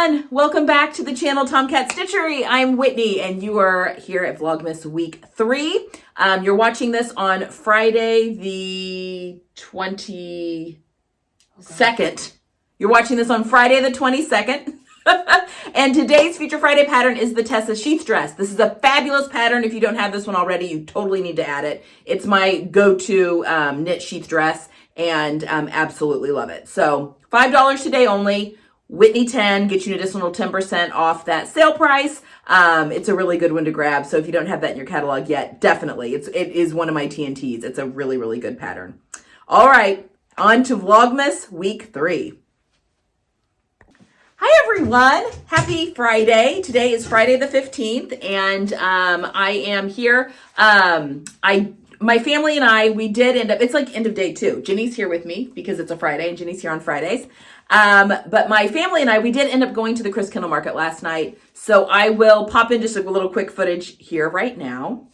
everyone, welcome back to the channel Tomcat Stitchery. I'm Whitney and you are here at Vlogmas week 3. You're watching this on Friday the 22nd. You're watching this on Friday the 22nd. And today's Feature Friday pattern is the Tessa Sheath Dress. This is a fabulous pattern. If you don't have this one already, you totally need to add it. It's my go-to knit sheath dress and absolutely love it. So $5 today only. Whitney 10 gets you an additional 10% off that sale price. It's a really good one to grab. So if you don't have that in your catalog yet, definitely. It is one of my TNTs. It's a really, really good pattern. All right, on to Vlogmas week 3. Hi everyone, happy Friday. Today is Friday the 15th and I am here. My family and I, we did end up, it's like end of day 2. Jenny's here with me because it's a Friday and Jenny's here on Fridays. But my family and I, we did end up going to the Chris Kindle Market last night. So I will pop in just a little quick footage here right now.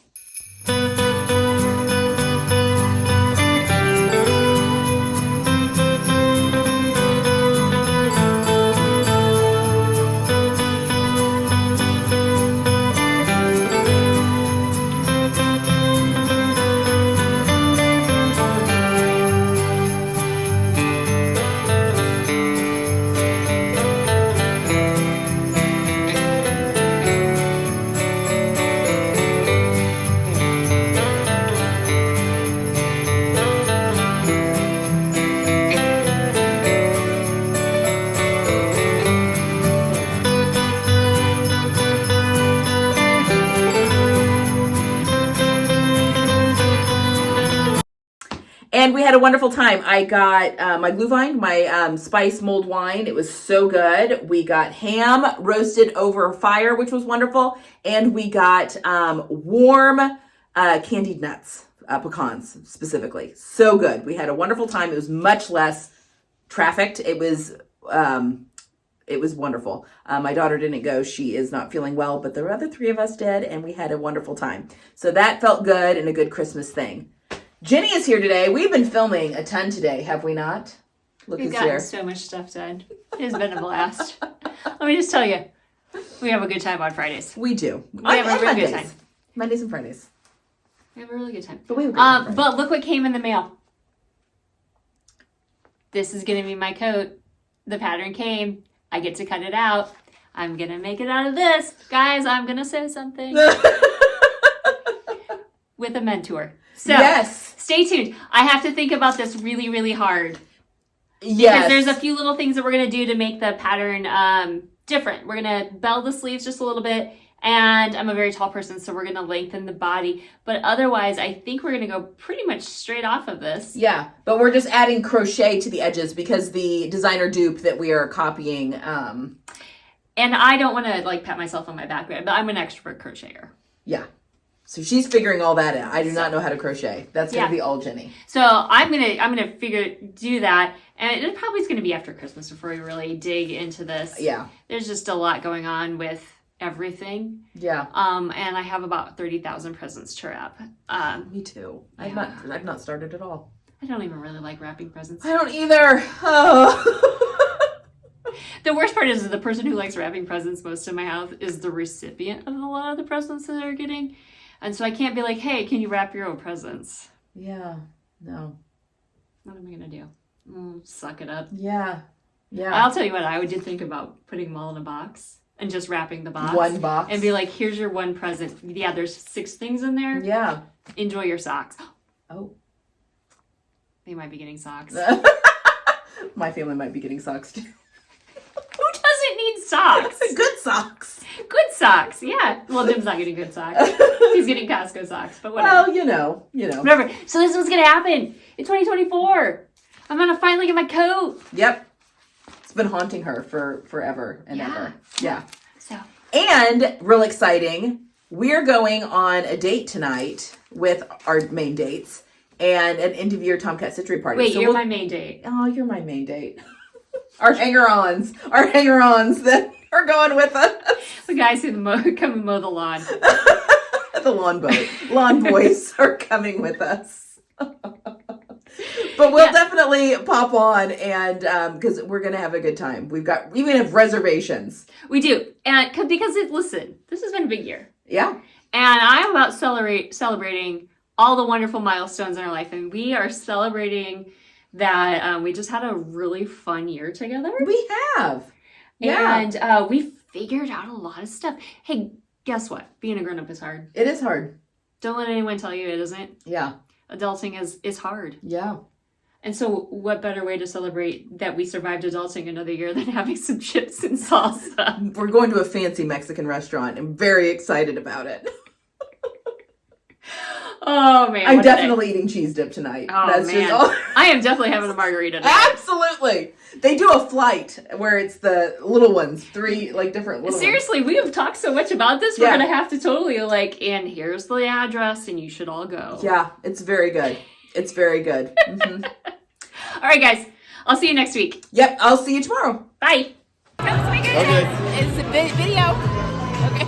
And we had a wonderful time. I got my Glühwein, my spice mulled wine. It was so good. We got ham roasted over fire, which was wonderful. And we got warm candied nuts, pecans specifically. So good. We had a wonderful time. It was much less trafficked. It was wonderful. My daughter didn't go. She is not feeling well, but the other 3 of us did, and we had a wonderful time. So that felt good and a good Christmas thing. Jenny is here today. We've been filming a ton today, have we not? Look We've who's gotten here. so much stuff done. It has been a blast. Let me just tell you, we have a good time on Fridays. We do. We have a real good time. Mondays and Fridays. We have a really good time. But we have a good time. But look what came in the mail. This is going to be my coat. The pattern came. I get to cut it out. I'm going to make it out of this. Guys, I'm going to say something. With a mentor. So, yes. Stay tuned. I have to think about this really, really hard. Yes. Because there's a few little things that we're going to do to make the pattern different. We're going to bell the sleeves just a little bit. And I'm a very tall person, so we're going to lengthen the body. But otherwise, I think we're going to go pretty much straight off of this. Yeah, but we're just adding crochet to the edges because the designer dupe that we are copying. And I don't want to like pat myself on my back, but I'm an expert crocheter. Yeah. So she's figuring all that out. I do not know how to crochet. That's going to be all Jenny. So I'm gonna do that, and it probably is gonna be after Christmas before we really dig into this. Yeah. There's just a lot going on with everything. Yeah. And I have about 30,000 presents to wrap. Me too. Yeah. I've not started at all. I don't even really like wrapping presents. I don't either. Oh. The worst part is the person who likes wrapping presents most in my house is the recipient of a lot of the presents that they're getting. And so I can't be like, hey, can you wrap your own presents? Yeah. No. What am I going to do? Suck it up. Yeah. Yeah. I'll tell you what, I did think about putting them all in a box and just wrapping the box. One box. And be like, here's your one present. Yeah, there's 6 things in there. Yeah. Enjoy your socks. Oh. They might be getting socks. My family might be getting socks too. Who doesn't need socks? Good socks. Good socks, yeah. Well, Jim's not getting good socks. He's getting Costco socks, but whatever. Well, you know. Whatever. So this is what's going to happen in 2024. I'm going to finally get my coat. Yep. It's been haunting her for forever and ever. Yeah. So. And real exciting, we're going on a date tonight with our main dates and an end of year Tomcat Stitchery party. Wait, so you're my main date. Oh, you're my main date. Our hanger-ons that are going with us. The guys who come and mow the lawn. The lawn boys are coming with us. But we'll definitely pop on, and because we're gonna have a good time. We even have reservations. We do, and because listen, this has been a big year. Yeah, and I'm about celebrating all the wonderful milestones in our life, and we are celebrating that we just had a really fun year together. We have, yeah, and we figured out a lot of stuff. Hey, guess what? Being a grown-up is hard. It is hard. Don't let anyone tell you it isn't. Yeah, adulting is hard. Yeah. And so what better way to celebrate that we survived adulting another year than having some chips and salsa? We're going to a fancy Mexican restaurant. I'm very excited about it. Oh, man. I'm definitely eating cheese dip tonight. Oh, That's man. Just all... I am definitely having a margarita tonight. Absolutely. They do a flight where it's the little ones, 3 like different little Seriously, ones. We have talked so much about this. We're going to have to totally and here's the address and you should all go. Yeah, it's very good. It's very good. Mm-hmm. All right, guys. I'll see you next week. Yep, I'll see you tomorrow. Bye. Okay. It's a video. Okay.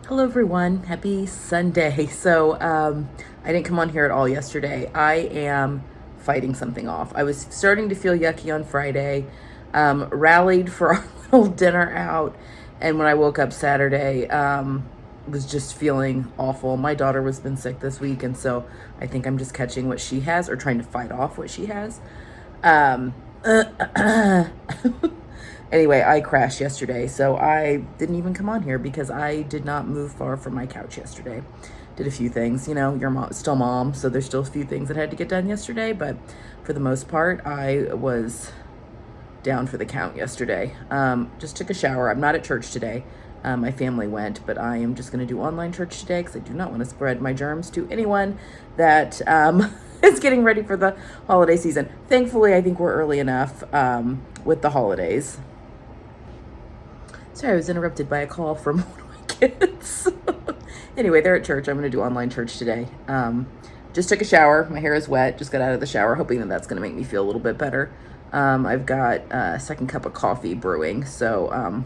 Hello, everyone. Happy Sunday. So, I didn't come on here at all yesterday. I am fighting something off. I was starting to feel yucky on Friday, rallied for our little dinner out, and when I woke up Saturday, was just feeling awful. My daughter has been sick this week, and so I think I'm just catching what she has or trying to fight off what she has. Anyway, I crashed yesterday, so I didn't even come on here because I did not move far from my couch yesterday. Did a few things, you know, your mom, still mom, so there's still a few things that had to get done yesterday, but for the most part, I was down for the count yesterday. Just took a shower. I'm not at church today. My family went, but I am just going to do online church today because I do not want to spread my germs to anyone that is getting ready for the holiday season. Thankfully, I think we're early enough with the holidays. Sorry, I was interrupted by a call from one of my kids. Anyway, they're at church. I'm going to do online church today. Just took a shower. My hair is wet. Just got out of the shower, hoping that that's going to make me feel a little bit better. I've got a second cup of coffee brewing, so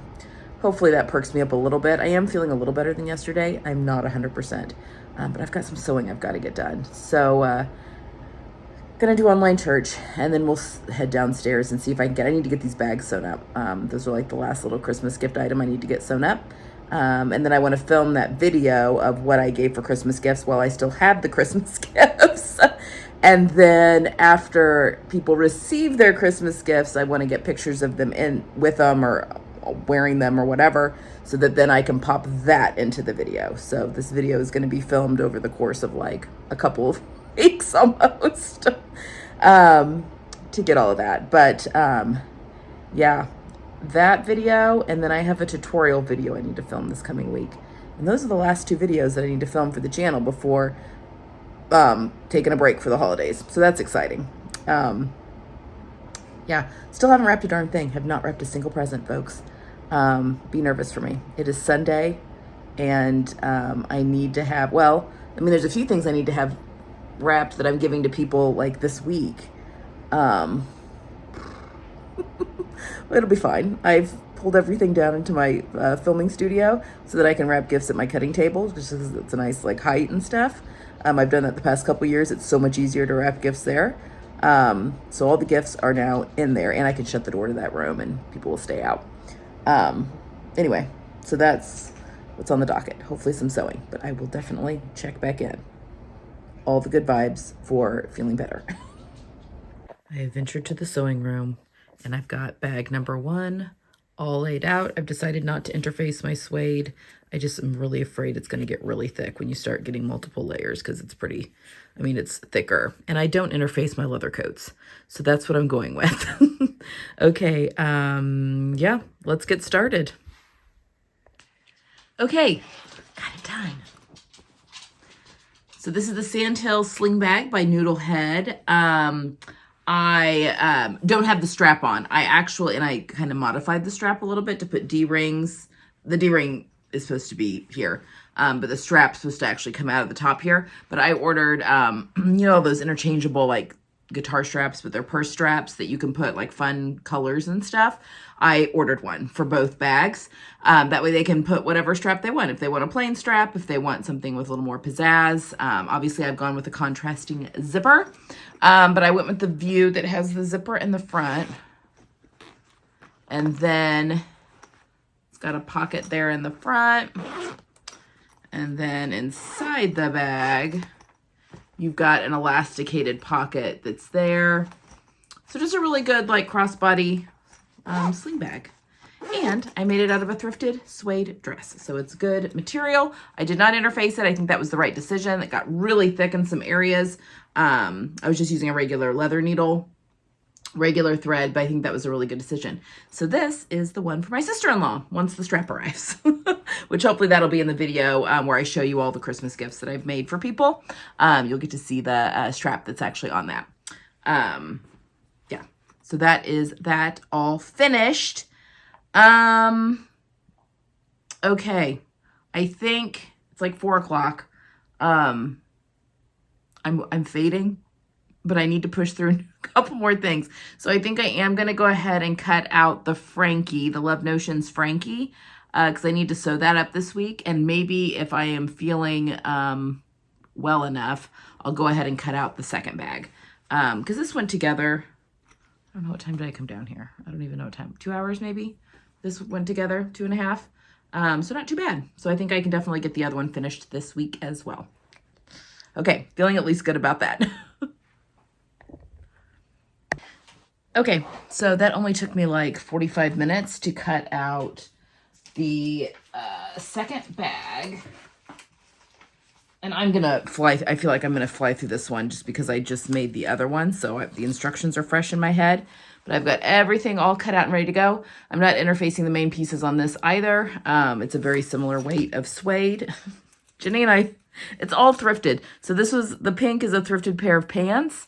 hopefully that perks me up a little bit. I am feeling a little better than yesterday. I'm not 100%, but I've got some sewing I've got to get done. So gonna do online church, and then we'll head downstairs and see if I need to get these bags sewn up. Those are like the last little Christmas gift item I need to get sewn up. And then I want to film that video of what I gave for Christmas gifts while I still have the Christmas gifts. And then after people receive their Christmas gifts, I want to get pictures of them with them or wearing them or whatever, so that then I can pop that into the video. So this video is going to be filmed over the course of like a couple of weeks almost to get all of that. But yeah, that video, and then I have a tutorial video I need to film this coming week. And those are the last 2 videos that I need to film for the channel before taking a break for the holidays. So that's exciting. Yeah, still haven't wrapped a darn thing. Have not wrapped a single present, folks. Be nervous for me. It is Sunday, and I need to have, well, I mean, there's a few things I need to have wrapped that I'm giving to people like this week. It'll be fine. I've pulled everything down into my filming studio so that I can wrap gifts at my cutting table, just because it's a nice like height and stuff. I've done that the past couple years. It's so much easier to wrap gifts there. So all the gifts are now in there, and I can shut the door to that room and people will stay out. Anyway, so that's what's on the docket. Hopefully some sewing, but I will definitely check back in. All the good vibes for feeling better. I have ventured to the sewing room, and I've got bag number 1 all laid out. I've decided not to interface my suede. I just am really afraid it's going to get really thick when you start getting multiple layers, because it's pretty, I mean, it's thicker. And I don't interface my leather coats, so that's what I'm going with. Okay, yeah, let's get started. Okay, got it done. So this is the Sandhill Sling Bag by Noodlehead. I don't have the strap on. I kind of modified the strap a little bit to put D-rings. The D-ring is supposed to be here, but the strap's supposed to actually come out of the top here. But I ordered, you know, those interchangeable like guitar straps, but they're purse straps that you can put like fun colors and stuff. I ordered one for both bags. That way they can put whatever strap they want. If they want a plain strap, if they want something with a little more pizzazz. Obviously I've gone with a contrasting zipper, but I went with the view that has the zipper in the front. And then it's got a pocket there in the front. And then inside the bag, you've got an elasticated pocket that's there. So just a really good like crossbody sling bag. And I made it out of a thrifted suede dress. So it's good material. I did not interface it. I think that was the right decision. It got really thick in some areas. I was just using a regular leather needle, regular thread, but I think that was a really good decision. So this is the one for my sister-in-law once the strap arrives, which hopefully that'll be in the video where I show you all the Christmas gifts that I've made for people. You'll get to see the strap that's actually on that. Yeah, so that is that all finished. Okay, I think it's like 4 o'clock. I'm fading, but I need to push through a couple more things. So I think I am going to go ahead and cut out the Frankie, the Love Notions Frankie, because I need to sew that up this week. And maybe if I am feeling well enough, I'll go ahead and cut out the second bag. Because this went together, I don't know what time did I come down here? I don't even know what time, 2 hours maybe? This went together, 2.5. So not too bad. So I think I can definitely get the other one finished this week as well. Okay, feeling at least good about that. Okay, so that only took me like 45 minutes to cut out the second bag. And I'm going to fly, I feel like I'm going to fly through this one just because I just made the other one. So the instructions are fresh in my head. But I've got everything all cut out and ready to go. I'm not interfacing the main pieces on this either. It's a very similar weight of suede. Jenny and I, it's all thrifted. So this was, the pink is a thrifted pair of pants.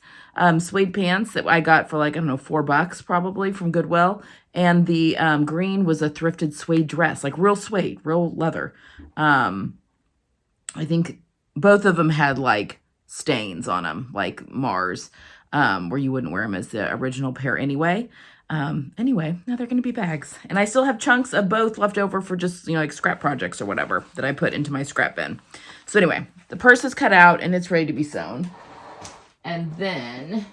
Suede pants that I got for like, I don't know, $4 probably from Goodwill. And the green was a thrifted suede dress, like real suede, real leather. I think both of them had like stains on them, like Mars, where you wouldn't wear them as the original pair anyway. Anyway, now they're going to be bags. And I still have chunks of both left over for just, you know, like scrap projects or whatever that I put into my scrap bin. So anyway, the purse is cut out and it's ready to be sewn. And then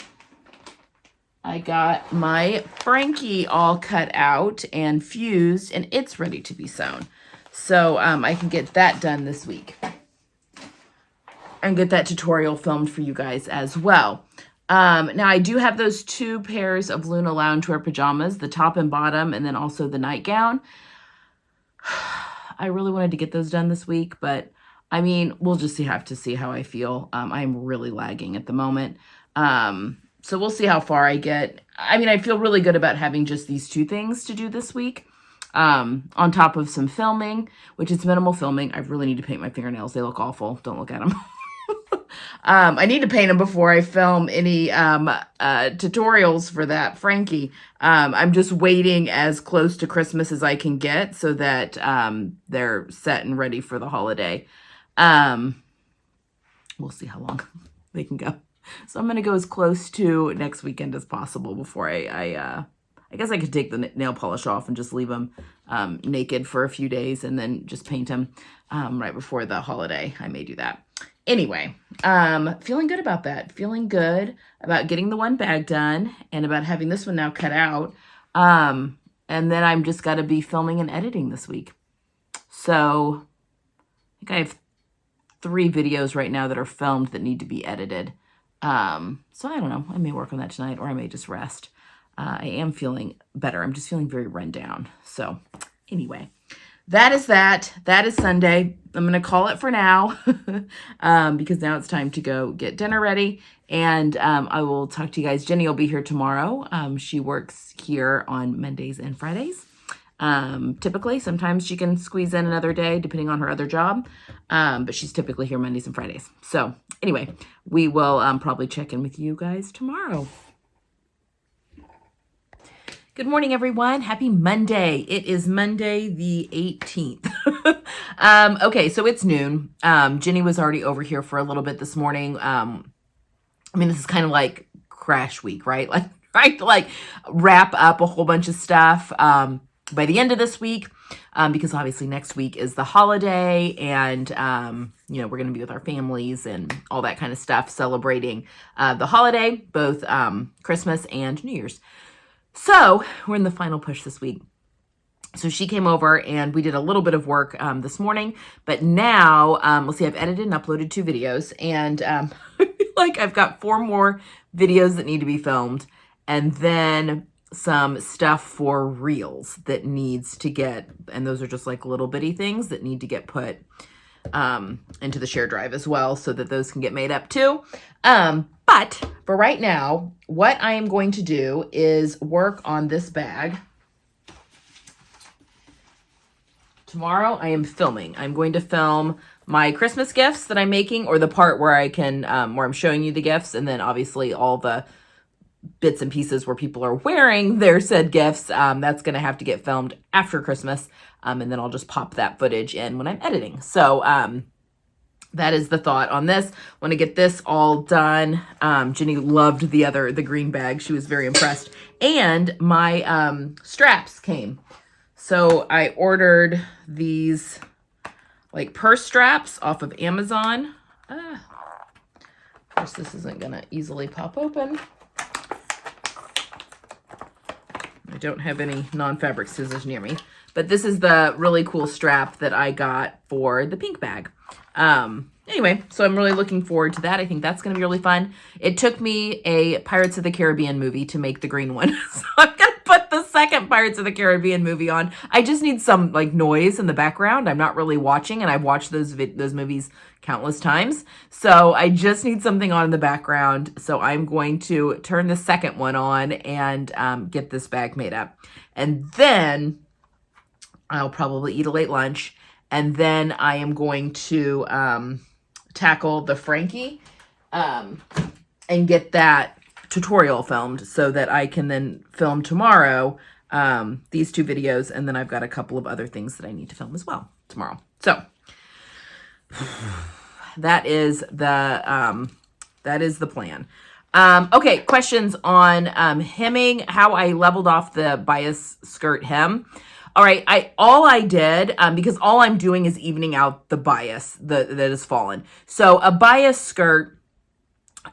I got my Frankie all cut out and fused, and it's ready to be sewn. So I can get that done this week and get that tutorial filmed for you guys as well. Now I do have those 2 pairs of Luna Loungewear pajamas, the top and bottom, and then also the nightgown. I really wanted to get those done this week, but I mean, we'll just have to see how I feel. I'm really lagging at the moment. So we'll see how far I get. I mean, I feel really good about having just these 2 things to do this week. On top of some filming, which is minimal filming. I really need to paint my fingernails. They look awful. Don't look at them. I need to paint them before I film any tutorials for that Frankie. I'm just waiting as close to Christmas as I can get so that they're set and ready for the holiday. We'll see how long they can go. So I'm going to go as close to next weekend as possible before I guess I could take the nail polish off and just leave them naked for a few days and then just paint them right before the holiday. I may do that. Anyway, feeling good about that. Feeling good about getting the one bag done and about having this one now cut out. And then I'm just got to be filming and editing this week. So I think I have 3 videos right now that are filmed that need to be edited. So I don't know. I may work on that tonight or I may just rest. I am feeling better. I'm just feeling very run down. So anyway, that is that. That is Sunday. I'm going to call it for now because now it's time to go get dinner ready. And I will talk to you guys. Jenny will be here tomorrow. She works here on Mondays and Fridays. Typically, sometimes she can squeeze in another day depending on her other job. But she's typically here Mondays and Fridays. So anyway, we will probably check in with you guys tomorrow. Good morning, everyone. Happy Monday. It is Monday the 18th. Okay, so it's noon. Jenny was already over here for a little bit this morning. I mean, this is kind of like crash week, right? Like, right, to like wrap up a whole bunch of stuff by the end of this week, because obviously next week is the holiday, and you know, we're going to be with our families and all that kind of stuff, celebrating the holiday, both Christmas and New Year's. So we're in the final push this week. So she came over and we did a little bit of work this morning, but now we'll see, I've edited and uploaded 2 videos, and like I've got 4 more videos that need to be filmed, and then some stuff for reels that needs to get, and those are just like little bitty things that need to get put into the share drive as well, so that those can get made up too. But for right now, what I am going to do is work on this bag. Tomorrow I am filming. I'm going to film my Christmas gifts that I'm making, or the part where I can, where I'm showing you the gifts, and then obviously all the bits and pieces where people are wearing their said gifts. That's going to have to get filmed after Christmas, and then I'll just pop that footage in when I'm editing. So that is the thought on this. Want to get this all done. Jenny loved the green bag. She was very impressed. And my straps came. So I ordered these like purse straps off of Amazon. Of course, this isn't going to easily pop open. I don't have any non-fabric scissors near me, but this is the really cool strap that I got for the pink bag. Anyway, so I'm really looking forward to that. I think that's going to be really fun. It took me a Pirates of the Caribbean movie to make the green one. So I'm going to put the second Pirates of the Caribbean movie on. I just need some like noise in the background. I'm not really watching, and I've watched those movies countless times. So I just need something on in the background. So I'm going to turn the second one on and get this bag made up. And then I'll probably eat a late lunch. And then I am going to tackle the Frankie and get that tutorial filmed, so that I can then film tomorrow these 2 videos. And then I've got a couple of other things that I need to film as well tomorrow. So that is the plan. Okay, questions on hemming, how I leveled off the bias skirt hem. All right, all I did, because all I'm doing is evening out the bias that has fallen. So a bias skirt,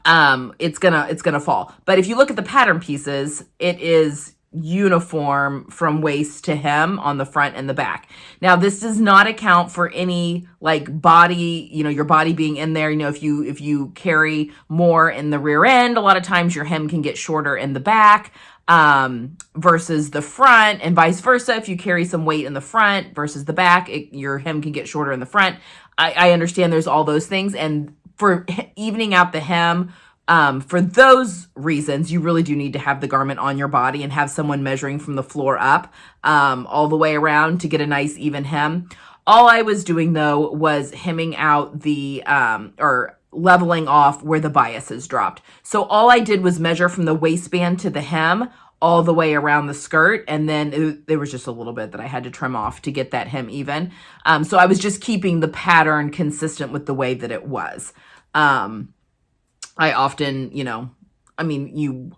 it's gonna fall. But if you look at the pattern pieces, it is uniform from waist to hem on the front and the back. Now, this does not account for any like body, you know, your body being in there. You know, if you carry more in the rear end, a lot of times your hem can get shorter in the back versus the front, and vice versa. If you carry some weight in the front versus the back, your hem can get shorter in the front. I understand there's all those things, and for evening out the hem, for those reasons, you really do need to have the garment on your body and have someone measuring from the floor up all the way around to get a nice even hem. All I was doing, though, was hemming out the, or leveling off where the biases dropped. So all I did was measure from the waistband to the hem all the way around the skirt, and then there was just a little bit that I had to trim off to get that hem even. So I was just keeping the pattern consistent with the way that it was. I often, you know, I mean,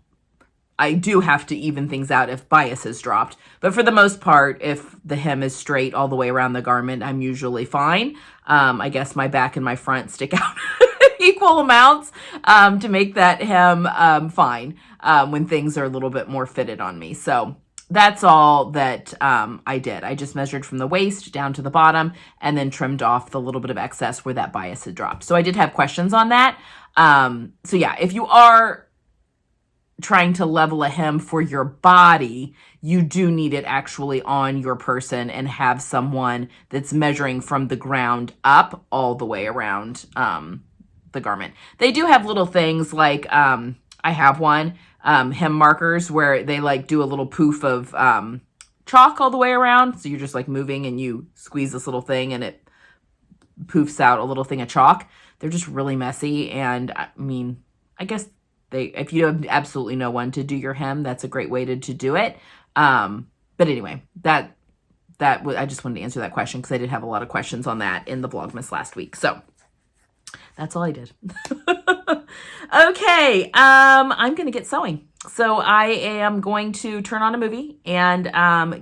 I do have to even things out if bias has dropped. But for the most part, if the hem is straight all the way around the garment, I'm usually fine. I guess my back and my front stick out equal amounts to make that hem fine when things are a little bit more fitted on me. So that's all that I did. I just measured from the waist down to the bottom and then trimmed off the little bit of excess where that bias had dropped. So I did have questions on that. So yeah, if you are trying to level a hem for your body, you do need it actually on your person and have someone that's measuring from the ground up all the way around the garment. They do have little things like, I have one, hem markers where they like do a little poof of chalk all the way around. So you're just like moving and you squeeze this little thing and it poofs out a little thing of chalk. They're just really messy. And I mean, I guess if you have absolutely no one to do your hem, that's a great way to do it. But anyway, I just wanted to answer that question because I did have a lot of questions on that in the Vlogmas last week. So That's all I did. Okay, I'm going to get sewing. So I am going to turn on a movie and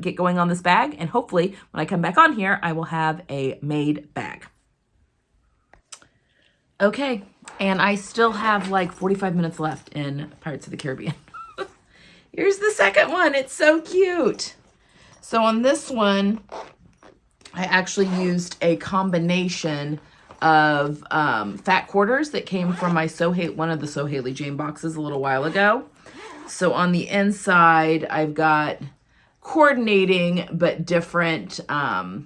get going on this bag. And hopefully when I come back on here, I will have a made bag. Okay, and I still have like 45 minutes left in Pirates of the Caribbean. Here's the second one. It's so cute. So on this one, I actually used a combination of fat quarters that came from my one of the So Haley Jane boxes a little while ago. So on the inside, I've got coordinating but different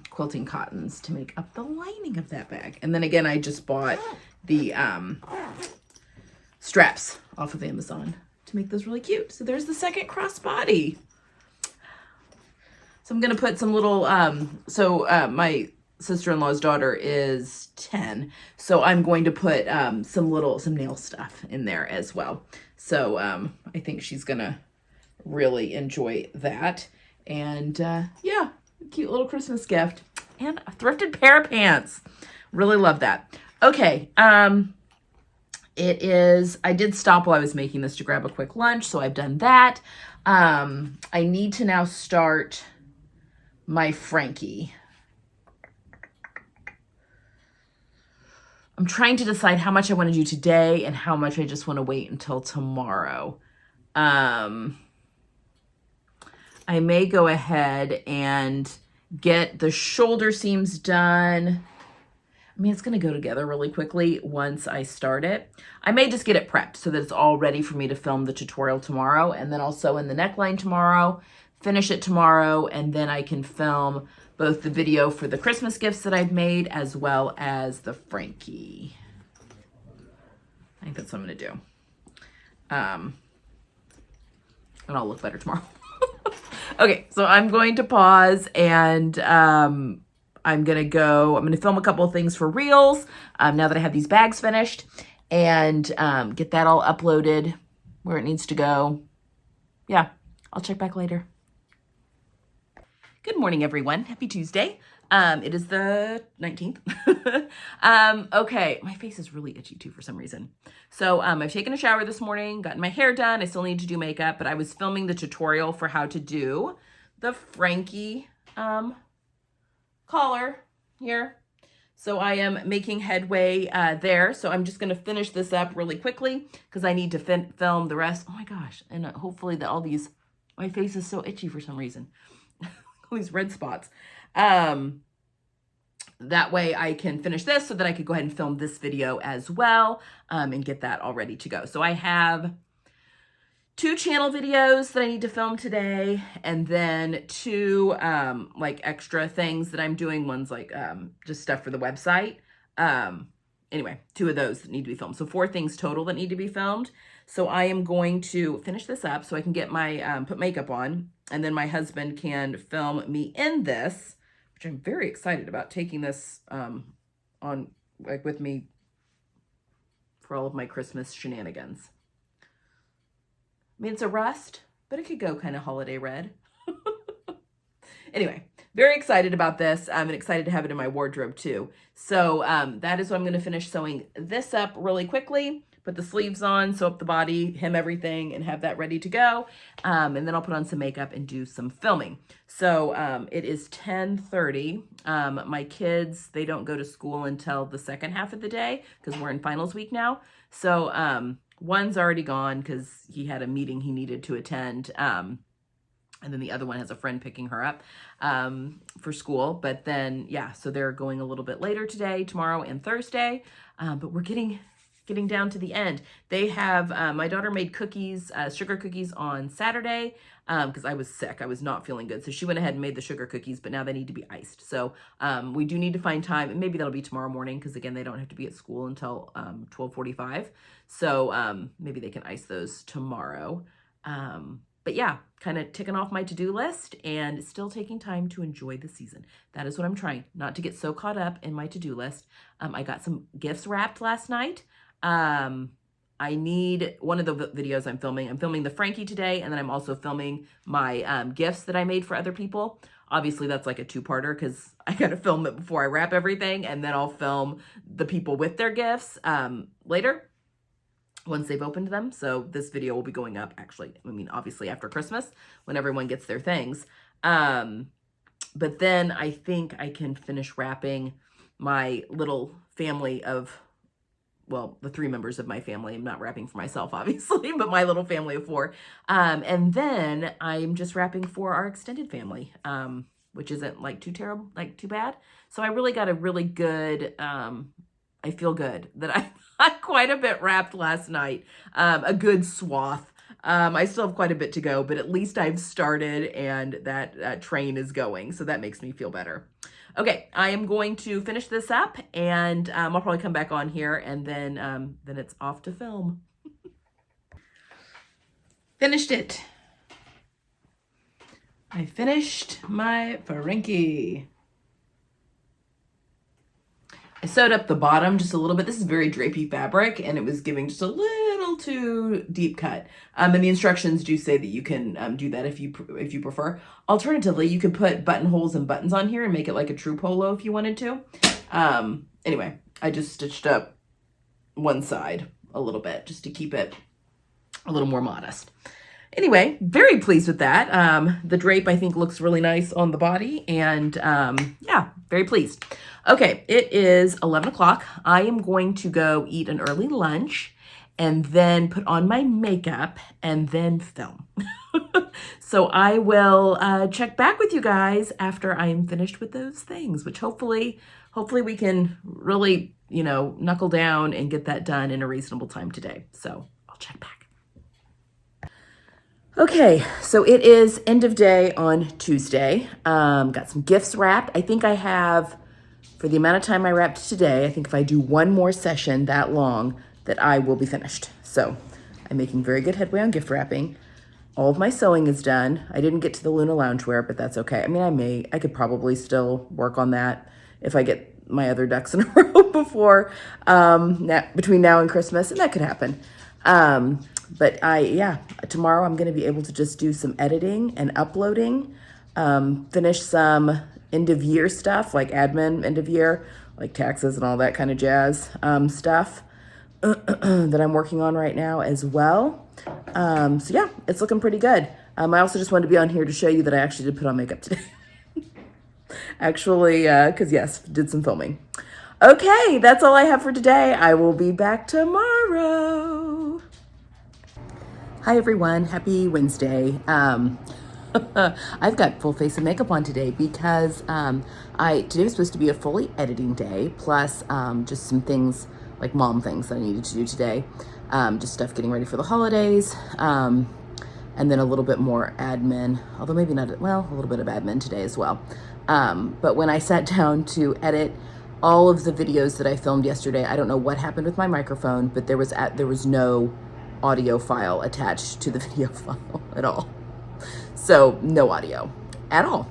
quilting cottons to make up the lining of that bag. And then again, I just bought the straps off of Amazon to make those really cute. So there's the second crossbody. So I'm going to put some little, my sister-in-law's daughter is 10. So I'm going to put some nail stuff in there as well. So I think she's going to really enjoy that. And yeah, cute little Christmas gift. And a thrifted pair of pants. Really love that. Okay, I did stop while I was making this to grab a quick lunch. So I've done that. I need to now start my Frankie. I'm trying to decide how much I want to do today and how much I just want to wait until tomorrow. I may go ahead and get the shoulder seams done. I mean, it's going to go together really quickly once I start it. I may just get it prepped so that it's all ready for me to film the tutorial tomorrow, and then I'll sew in the neckline tomorrow, finish it tomorrow, and then I can film both the video for the Christmas gifts that I've made as well as the Frankie. I think that's what I'm going to do. And I'll look better tomorrow. Okay, so I'm going to pause and I'm going to film a couple of things for Reels now that I have these bags finished, and get that all uploaded where it needs to go. Yeah, I'll check back later. Good morning, everyone. Happy Tuesday. It is the 19th. Okay, my face is really itchy too for some reason. So I've taken a shower this morning, gotten my hair done. I still need to do makeup, but I was filming the tutorial for how to do the Frankie collar here. So I am making headway there. So I'm just going to finish this up really quickly because I need to film the rest. Oh my gosh. And hopefully my face is so itchy for some reason. All these red spots. That way I can finish this so that I could go ahead and film this video as well and get that all ready to go. So I have 2 channel videos that I need to film today, and then 2 like extra things that I'm doing. One's like just stuff for the website. Anyway, 2 of those that need to be filmed. So 4 things total that need to be filmed. So I am going to finish this up so I can get my put makeup on, and then my husband can film me in this, which I'm very excited about, taking this on like with me for all of my Christmas shenanigans. I mean, it's a rust, but it could go kind of holiday red. Anyway, very excited about this. I'm excited to have it in my wardrobe too. So that is what I'm going to finish sewing this up really quickly. Put the sleeves on, sew up the body, hem everything, and have that ready to go. And then I'll put on some makeup and do some filming. So it is 10:30. My kids, they don't go to school until the second half of the day because we're in finals week now. So one's already gone because he had a meeting he needed to attend. And then the other one has a friend picking her up for school. But then, yeah, so they're going a little bit later today, tomorrow, and Thursday. But we're getting down to the end. They have, my daughter made cookies, sugar cookies on Saturday because I was sick. I was not feeling good. So she went ahead and made the sugar cookies, but now they need to be iced. So we do need to find time, and maybe that'll be tomorrow morning because, again, they don't have to be at school until 12:45. So maybe they can ice those tomorrow. But yeah, kind of ticking off my to-do list and still taking time to enjoy the season. That is what I'm trying, not to get so caught up in my to-do list. I got some gifts wrapped last night. I need one of the videos I'm filming the Frankie today, and then I'm also filming my gifts that I made for other people. Obviously, that's like a two-parter because I got to film it before I wrap everything, and then I'll film the people with their gifts later once they've opened them. So this video will be going up actually, I mean, obviously after Christmas when everyone gets their things. But then I think I can finish wrapping my little family of, well, the 3 members of my family. I'm not wrapping for myself, obviously, but my little family of 4. And then I'm just wrapping for our extended family, which isn't like too terrible, like too bad. So I really got a really good, I feel good that I got quite a bit wrapped last night, a good swath. I still have quite a bit to go, but at least I've started and that train is going. So that makes me feel better. Okay, I am going to finish this up and I'll probably come back on here and then it's off to film. Finished it. I finished my Ferengi. I sewed up the bottom just a little bit. This is very drapey fabric and it was giving just a little too deep cut. And the instructions do say that you can do that if you prefer. Alternatively, you could put buttonholes and buttons on here and make it like a true polo if you wanted to. Anyway, I just stitched up one side a little bit just to keep it a little more modest. Anyway, very pleased with that. The drape, I think, looks really nice on the body. And yeah, very pleased. Okay, it is 11 o'clock. I am going to go eat an early lunch and then put on my makeup and then film. So I will check back with you guys after I am finished with those things, which hopefully we can really, you know, knuckle down and get that done in a reasonable time today. So I'll check back. Okay, so it is end of day on Tuesday. Got some gifts wrapped. I think I have, for the amount of time I wrapped today, I think if I do one more session that long, that I will be finished. So I'm making very good headway on gift wrapping. All of my sewing is done. I didn't get to the Luna loungewear, but that's okay. I mean, I could probably still work on that if I get my other ducks in a row before, between now and Christmas, and that could happen. But tomorrow I'm going to be able to just do some editing and uploading, finish some end of year stuff, like admin end of year, like taxes and all that kind of jazz, stuff that I'm working on right now as well. So yeah, it's looking pretty good. I also just wanted to be on here to show you that I actually did put on makeup today. Actually, cause yes, did some filming. Okay, that's all I have for today. I will be back tomorrow. Hi everyone, happy Wednesday. I've got full face of makeup on today because today was supposed to be a fully editing day, plus just some things like mom things that I needed to do today. Just stuff getting ready for the holidays, and then a little bit more admin, although maybe not, well, a little bit of admin today as well. But when I sat down to edit all of the videos that I filmed yesterday, I don't know what happened with my microphone, but there was no audio file attached to the video file at all. So no audio at all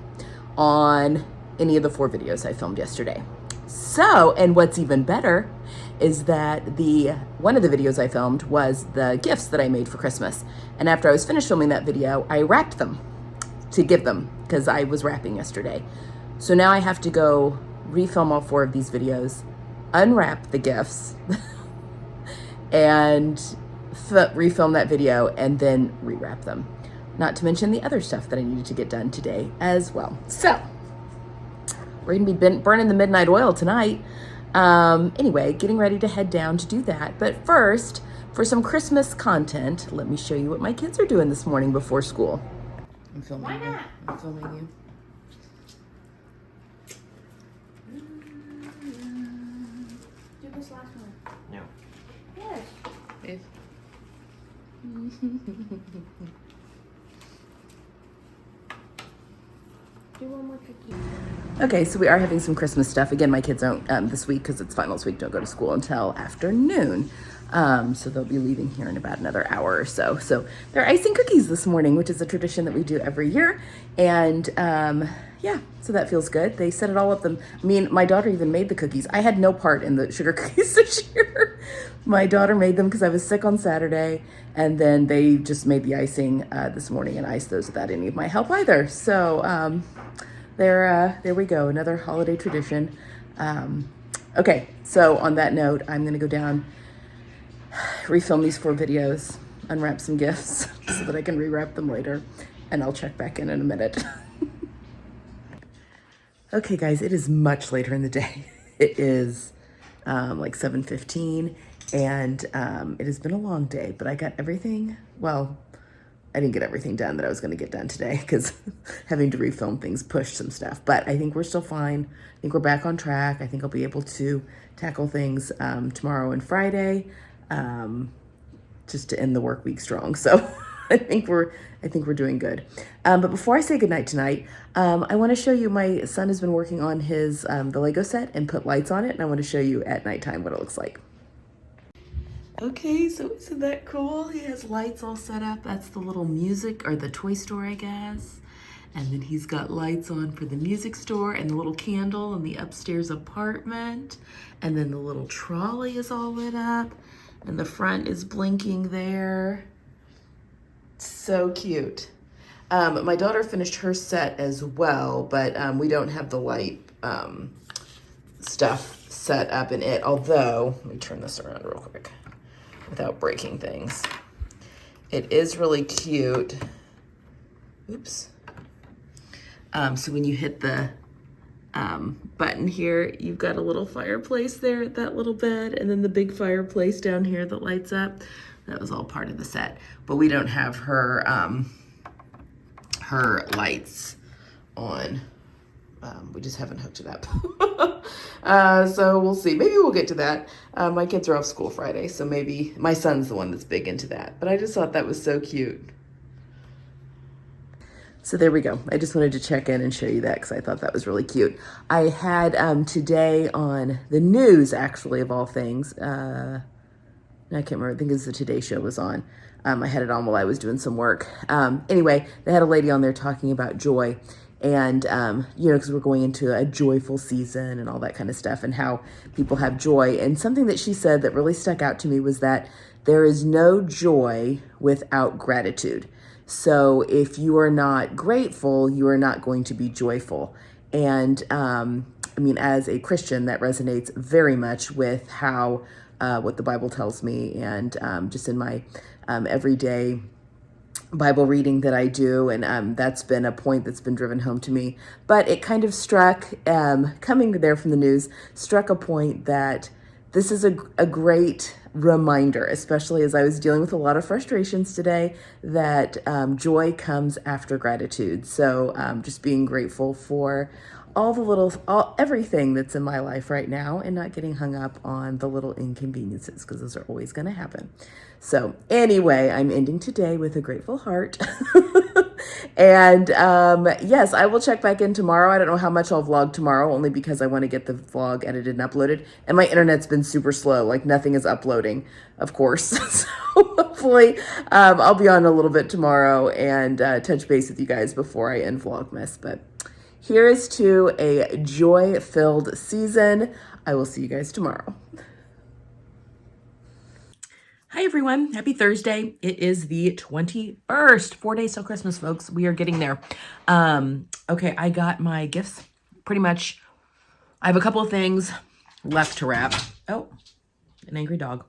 on any of the 4 videos I filmed yesterday. So, and what's even better is that one of the videos I filmed was the gifts that I made for Christmas. And after I was finished filming that video, I wrapped them to give them because I was wrapping yesterday. So now I have to go refilm all 4 of these videos, unwrap the gifts, and refilm that video and then rewrap them. Not to mention the other stuff that I needed to get done today as well. So we're gonna be burning the midnight oil tonight. Anyway, getting ready to head down to do that. But first, for some Christmas content, let me show you what my kids are doing this morning before school. I'm filming Why not? I'm filming you. Do this last one. No. Yes. If Do one more cookie. Okay, so we are having some Christmas stuff. Again, my kids don't, this week, because it's finals week, don't go to school until afternoon. So they'll be leaving here in about another hour or so. So they're icing cookies this morning, which is a tradition that we do every year. And yeah, so that feels good. They set it all up. My daughter even made the cookies. I had no part in the sugar cookies this year. My daughter made them because I was sick on Saturday. And then they just made the icing this morning and iced those without any of my help either. So there we go. Another holiday tradition. Okay, so on that note, I'm going to go down, refilm these 4 videos, unwrap some gifts so that I can rewrap them later, and I'll check back in a minute. Okay, guys, it is much later in the day. It is like 7:15, and it has been a long day, but I got everything, well, I didn't get everything done that I was going to get done today because having to refilm things pushed some stuff, but I think we're still fine. I think we're back on track. I think I'll be able to tackle things tomorrow and Friday, just to end the work week strong. So I think we're doing good. But before I say goodnight tonight, I want to show you, my son has been working on his the Lego set and put lights on it, and I want to show you at nighttime what it looks like. Okay, so isn't that cool? He has lights all set up. That's the little music, or the toy store, I guess. And then he's got lights on for the music store, and the little candle in the upstairs apartment. And then the little trolley is all lit up, and the front is blinking there. So cute. My daughter finished her set as well, but we don't have the light stuff set up in it. Although, let me turn this around real quick without breaking things. It is really cute. Oops. So when you hit the button here, you've got a little fireplace there at that little bed, and then the big fireplace down here that lights up. That was all part of the set, but we don't have her her lights on. We just haven't hooked it up. So we'll see. Maybe we'll get to that. My kids are off school Friday, so maybe my son's the one that's big into that. But I just thought that was so cute. So there we go. I just wanted to check in and show you that because I thought that was really cute. I had today on the news, actually, of all things, I can't remember, I think it was the Today Show was on. I had it on while I was doing some work. Anyway, they had a lady on there talking about joy, and, you know, because we're going into a joyful season and all that kind of stuff, and how people have joy. And something that she said that really stuck out to me was that there is no joy without gratitude. So if you are not grateful, you are not going to be joyful. And I mean, as a Christian, that resonates very much with how what the Bible tells me, and just in my everyday Bible reading that I do, and that's been a point that's been driven home to me. But it kind of struck, coming there from the news, struck a point that this is a great reminder, especially as I was dealing with a lot of frustrations today, that joy comes after gratitude. So just being grateful for everything that's in my life right now, and not getting hung up on the little inconveniences, because those are always going to happen. So anyway, I'm ending today with a grateful heart. And yes, I will check back in tomorrow. I don't know how much I'll vlog tomorrow, only because I want to get the vlog edited and uploaded. And my internet's been super slow, like nothing is uploading, of course. So hopefully I'll be on a little bit tomorrow and touch base with you guys before I end Vlogmas. But here is to a joy-filled season. I will see you guys tomorrow. Hi everyone, happy Thursday. It is the 21st, 4 days till Christmas, folks. We are getting there. Okay, I got my gifts pretty much. I have a couple of things left to wrap. Oh, an angry dog.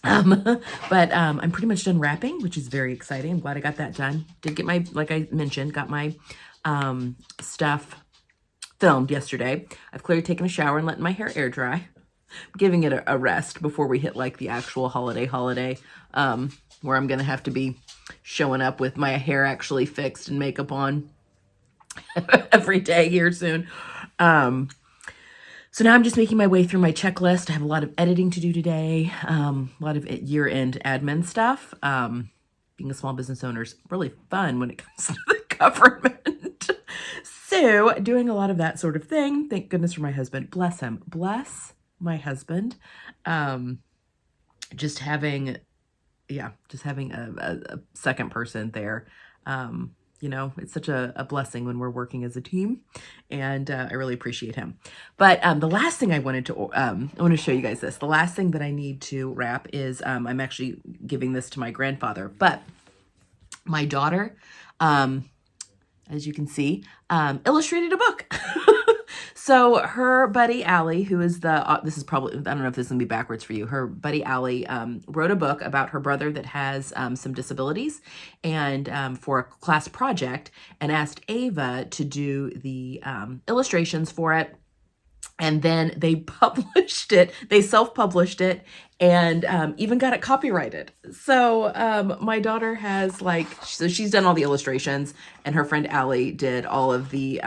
But I'm pretty much done wrapping, which is very exciting. I'm glad I got that done. Did get my, like I mentioned, got my stuff filmed yesterday. I've clearly taken a shower and letting my hair air dry. Giving it a rest before we hit like the actual holiday, where I'm going to have to be showing up with my hair actually fixed and makeup on every day here soon. So now I'm just making my way through my checklist. I have a lot of editing to do today, a lot of year-end admin stuff. Being a small business owner is really fun when it comes to the government. So doing a lot of that sort of thing. Thank goodness for my husband. Bless him. Bless my husband. Just having a second person there. You know, it's such a blessing when we're working as a team, and I really appreciate him. But the last thing I want to show you guys this. The last thing that I need to wrap is I'm actually giving this to my grandfather, but my daughter as you can see, illustrated a book. So her buddy Allie, who is this is probably, I don't know if this is gonna be backwards for you. Her buddy Allie wrote a book about her brother that has some disabilities, and for a class project, and asked Ava to do the illustrations for it. And then they published it, they self-published it, and even got it copyrighted. So my daughter has so she's done all the illustrations, and her friend Allie did all of the,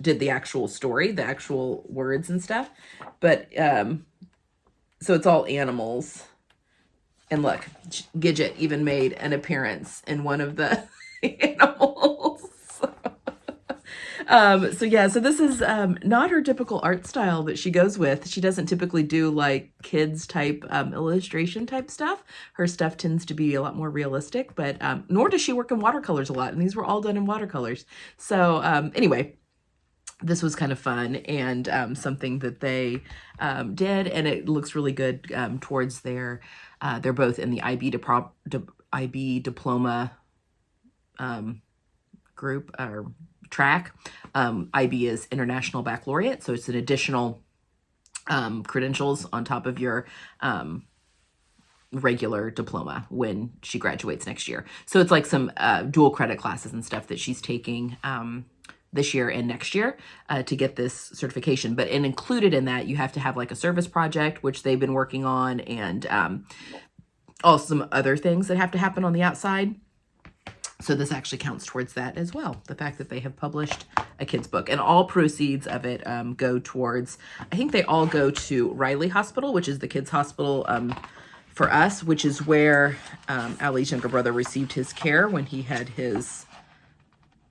did the actual story, the actual words and stuff. But, so it's all animals. And look, Gidget even made an appearance in one of the animals. So yeah, so this is not her typical art style that she goes with. She doesn't typically do like kids type illustration type stuff. Her stuff tends to be a lot more realistic, but nor does she work in watercolors a lot. And these were all done in watercolors. So anyway, this was kind of fun, and something that they did, and it looks really good towards their, they're both in the IB diploma group or track. IB is International Baccalaureate, so it's an additional credentials on top of your regular diploma when she graduates next year. So it's like some dual credit classes and stuff that she's taking this year and next year to get this certification. But included in that, you have to have like a service project, which they've been working on, and also some other things that have to happen on the outside. So this actually counts towards that as well. The fact that they have published a kid's book, and all proceeds of it go towards, I think they all go to Riley Hospital, which is the kids' hospital for us, which is where Allie's younger brother received his care when he had his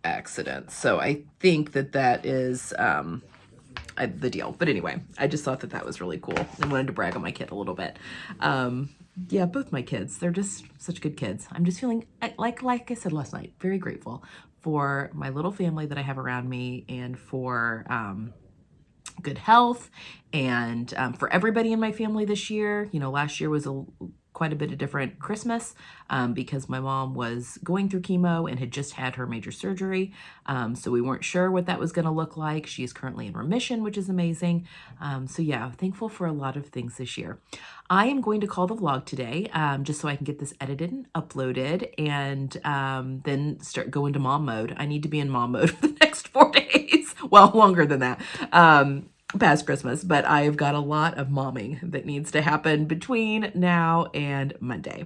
accident. So I think that that is the deal. But anyway, I just thought that that was really cool and wanted to brag on my kid a little bit. Yeah, both my kids, they're just such good kids. I'm just feeling, like I said last night, very grateful for my little family that I have around me, and for good health, and for everybody in my family this year. You know, last year was quite a bit of different Christmas because my mom was going through chemo and had just had her major surgery. So we weren't sure what that was going to look like. She is currently in remission, which is amazing. So yeah, thankful for a lot of things this year. I am going to call the vlog today just so I can get this edited and uploaded, and then start going to mom mode. I need to be in mom mode for the next 4 days. Well, longer than that. Past Christmas, but I've got a lot of momming that needs to happen between now and Monday.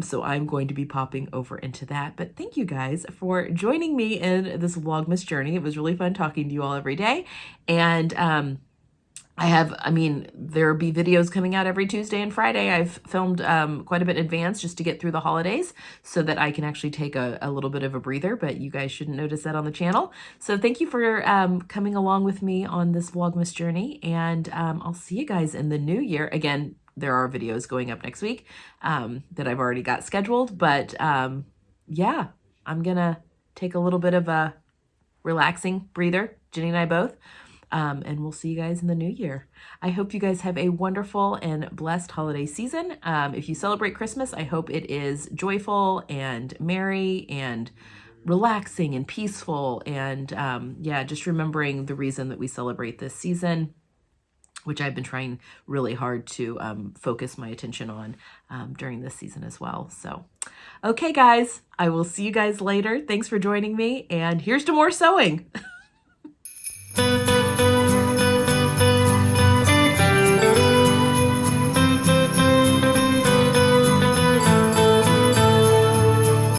So I'm going to be popping over into that. But thank you guys for joining me in this Vlogmas journey. It was really fun talking to you all every day. And there'll be videos coming out every Tuesday and Friday. I've filmed quite a bit in advance just to get through the holidays so that I can actually take a little bit of a breather, but you guys shouldn't notice that on the channel. So thank you for coming along with me on this Vlogmas journey, and I'll see you guys in the new year. Again, there are videos going up next week that I've already got scheduled, but yeah, I'm gonna take a little bit of a relaxing breather, Jenny and I both. And we'll see you guys in the new year. I hope you guys have a wonderful and blessed holiday season. If you celebrate Christmas, I hope it is joyful and merry and relaxing and peaceful. And yeah, just remembering the reason that we celebrate this season, which I've been trying really hard to focus my attention on during this season as well. So, okay, guys, I will see you guys later. Thanks for joining me. And here's to more sewing.